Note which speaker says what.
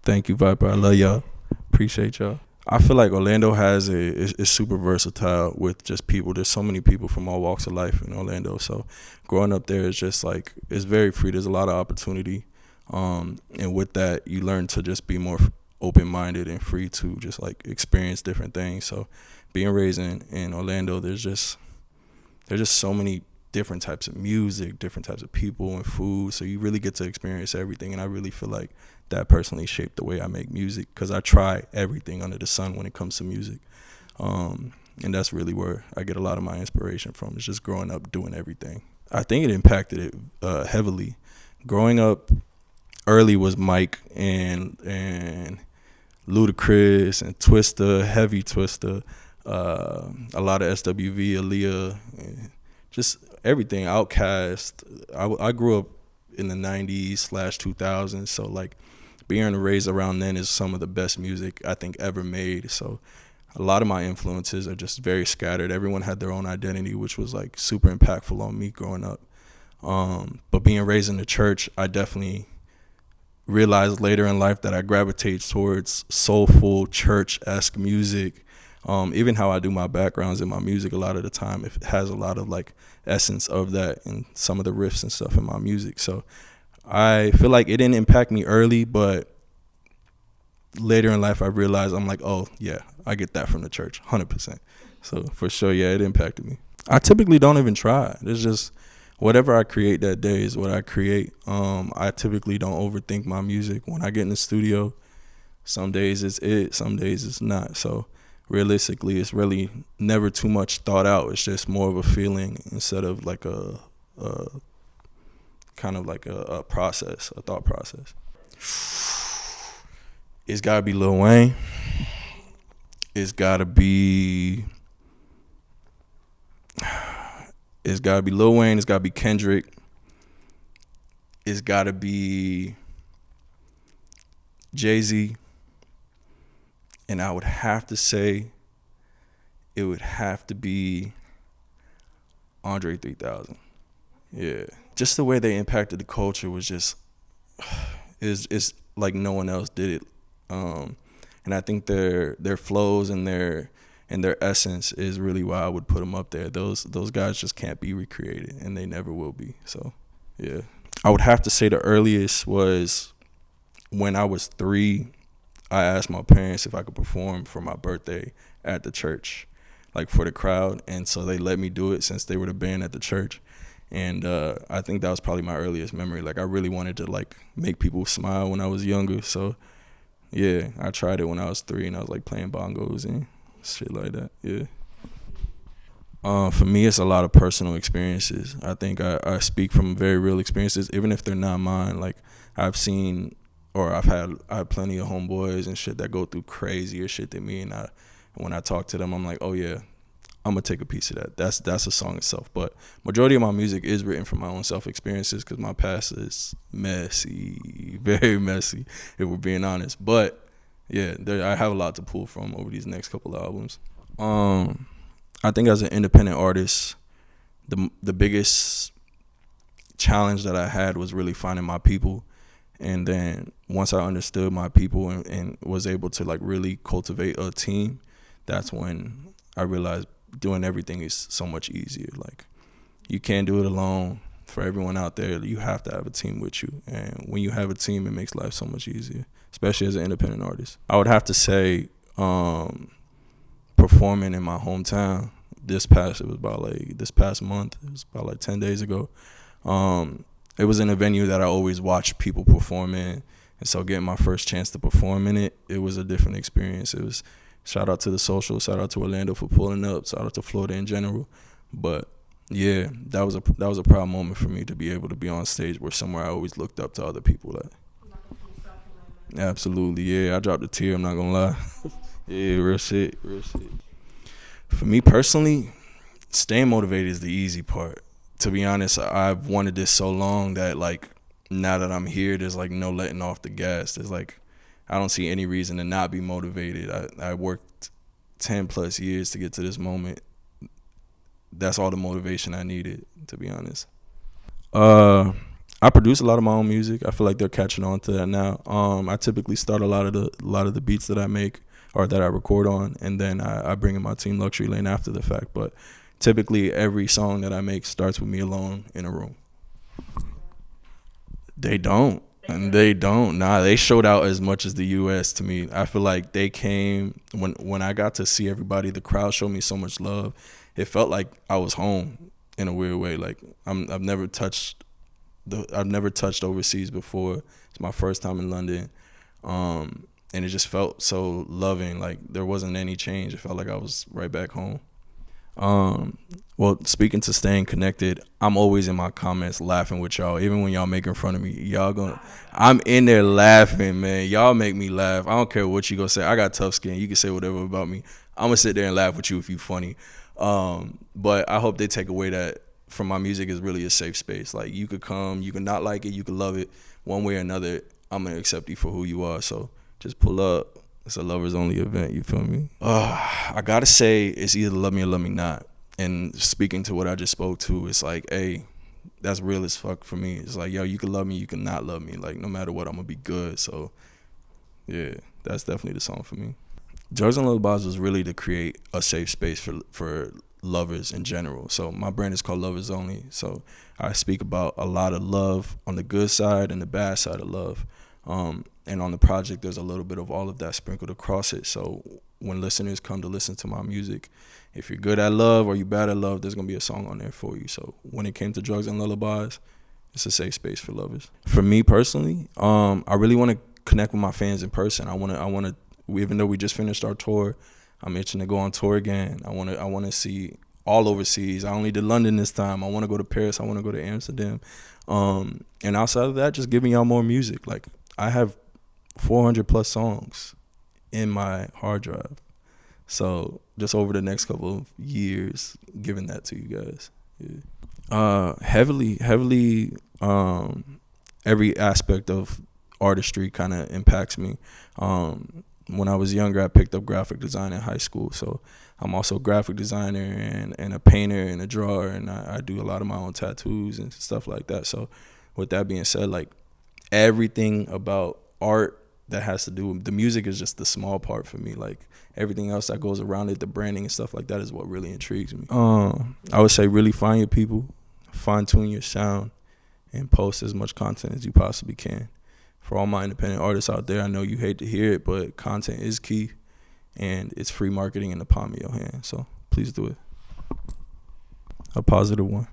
Speaker 1: Thank you, Viper. I love y'all. Appreciate y'all. I feel like Orlando is super versatile with just people. There's so many people from all walks of life in Orlando. So growing up there is just like, it's very free. There's a lot of opportunity. And with that, you learn to just be more open-minded and free to just like experience different things. So being raised in Orlando, there's just so many different types of music, different types of people and food. So you really get to experience everything. And I really feel like that personally shaped the way I make music, because I try everything under the sun when it comes to music. And that's really where I get a lot of my inspiration from. It's just growing up doing everything. I think it impacted it heavily. Growing up early was Mike and Ludacris and Twista, heavy Twista, a lot of SWV, Aaliyah, just everything. Outkast. I grew up in the 90s/2000s, so like being raised around then is some of the best music I think ever made. So a lot of my influences are just very scattered. Everyone had their own identity, which was like super impactful on me growing up. But being raised in the church, I definitely realized later in life that I gravitate towards soulful church-esque music. Even how I do my backgrounds in my music, a lot of the time it has a lot of like essence of that in some of the riffs and stuff in my music. So I feel like it didn't impact me early, but later in life I realized, I'm like, oh yeah, I get that from the church 100%. So for sure, yeah, it impacted me. I typically don't even try. It's just whatever I create that day is what I create. I typically don't overthink my music. When I get in the studio, some days it's it, some days it's not. So realistically, it's really never too much thought out. It's just more of a feeling instead of like a kind of like a process, a thought process. It's gotta be Lil Wayne. It's gotta be Lil Wayne. It's gotta be Kendrick. It's gotta be Jay-Z. And I would have to say it would have to be Andre 3000. Yeah. Just the way they impacted the culture was just, it's like no one else did it. And I think their flows and their essence is really why I would put them up there. Those guys just can't be recreated, and they never will be. So, yeah. I would have to say the earliest was when I was 3. I asked my parents if I could perform for my birthday at the church, like for the crowd. And so they let me do it since they were the band at the church. And I think that was probably my earliest memory. Like I really wanted to like make people smile when I was younger. So yeah, I tried it when I was 3 and I was like playing bongos and shit like that. Yeah. For me, it's a lot of personal experiences. I think I speak from very real experiences, even if they're not mine. Like I've seen, or I have plenty of homeboys and shit that go through crazier shit than me, and when I talk to them, I'm like, oh yeah, I'm gonna take a piece of that. That's a song itself. But majority of my music is written from my own self experiences, because my past is messy, very messy, if we're being honest. But yeah, I have a lot to pull from over these next couple of albums. I think as an independent artist, the biggest challenge that I had was really finding my people. And then once I understood my people and was able to like really cultivate a team, that's when I realized doing everything is so much easier. Like you can't do it alone. For everyone out there, you have to have a team with you. And when you have a team, it makes life so much easier, especially as an independent artist. I would have to say performing in my hometown this past month, it was about like 10 days ago. It was in a venue that I always watch people perform in. And so getting my first chance to perform in it, it was a different experience. It was shout out to the Social, shout out to Orlando for pulling up, shout out to Florida in general. But yeah, that was a proud moment for me to be able to be on stage where somewhere I always looked up to other people at. Absolutely, yeah. I dropped a tear, I'm not gonna lie. Yeah, real shit. For me personally, staying motivated is the easy part. To be honest, I've wanted this so long that like now that I'm here, there's like no letting off the gas. There's like I don't see any reason to not be motivated. I worked 10 plus years to get to this moment. That's all the motivation I needed, to be honest. I produce a lot of my own music. I feel like they're catching on to that now. I typically start a lot of the beats that I make or that I record on, and then I bring in my team Luxury Lane after the fact. But typically, every song that I make starts with me alone in a room. They don't. And they don't. Nah, they showed out as much as the U.S. to me. I feel like they came when I got to see everybody. The crowd showed me so much love. It felt like I was home in a weird way. Like I've never touched overseas before. It's my first time in London, and it just felt so loving. Like there wasn't any change. It felt like I was right back home. Well, speaking to staying connected, I'm always in my comments laughing with y'all. Even when y'all making fun of me, I'm in there laughing, man. Y'all make me laugh. I don't care what you gonna say. I got tough skin. You can say whatever about me. I'm gonna sit there and laugh with you if you funny. But I hope they take away that from my music is really a safe space. Like you could come, you can not like it, you can love it. One way or another, I'm gonna accept you for who you are. So just pull up. It's a lovers only event, you feel me? I gotta say it's either love me or love me not. And speaking to what I just spoke to, it's like, hey, that's real as fuck for me. It's like, yo, you can love me, you can not love me. Like no matter what, I'm gonna be good. So yeah, that's definitely the song for me. Drugs and Lullabies was really to create a safe space for lovers in general. So my brand is called Lovers Only. So I speak about a lot of love on the good side and the bad side of love. And on the project, there's a little bit of all of that sprinkled across it. So when listeners come to listen to my music, if you're good at love or you're bad at love, there's going to be a song on there for you. So when it came to Drugs and Lullabies, it's a safe space for lovers. For me personally, I really want to connect with my fans in person. I want to, even though we just finished our tour, I'm itching to go on tour again. I want to see all overseas. I only did London this time. I want to go to Paris. I want to go to Amsterdam. And outside of that, just giving y'all more music. Like I have 400 plus songs in my hard drive. So just over the next couple of years, giving that to you guys. Yeah. Heavily, every aspect of artistry kind of impacts me. When I was younger, I picked up graphic design in high school. So I'm also a graphic designer and a painter and a drawer, and I do a lot of my own tattoos and stuff like that. So with that being said, like everything about art that has to do with the music is just the small part for me. Like everything else that goes around it, the branding and stuff like that is what really intrigues me. I would say really find your people, fine tune your sound, and post as much content as you possibly can. For all my independent artists out there, I know you hate to hear it, but content is key, and it's free marketing in the palm of your hand. So please do it. A positive one.